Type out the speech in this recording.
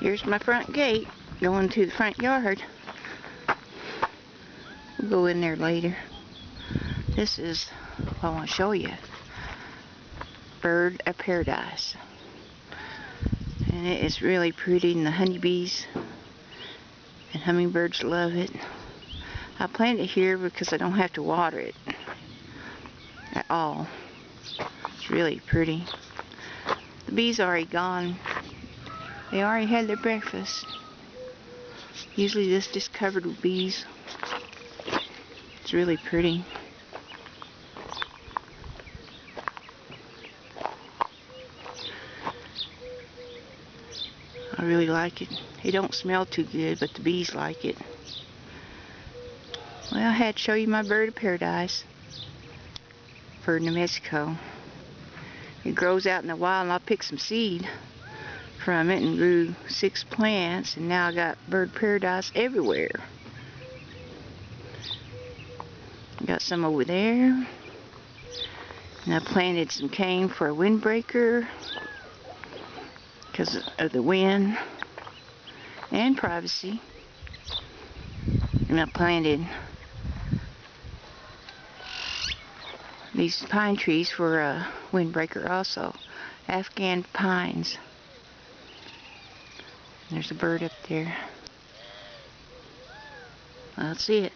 Here's my front gate going to the front yard. We'll go in there later. This is what I want to show you. Bird of paradise. And it is really pretty, and the honeybees and hummingbirds love it. I planted it here because I don't have to water it at all. It's really pretty. The bees are already gone. They already had their breakfast. Usually this just covered with bees. It's really pretty. I really like it. It don't smell too good, but the bees like it. Well, I had to show you my bird of paradise for New Mexico. It grows out in the wild, and I picked some seed from it and grew 6 plants, and now I got bird paradise everywhere. Got some over there, and I planted some cane for a windbreaker because of the wind and privacy. And I planted these pine trees for a windbreaker also, Afghan pines. And there's a bird up there. Well, that's it.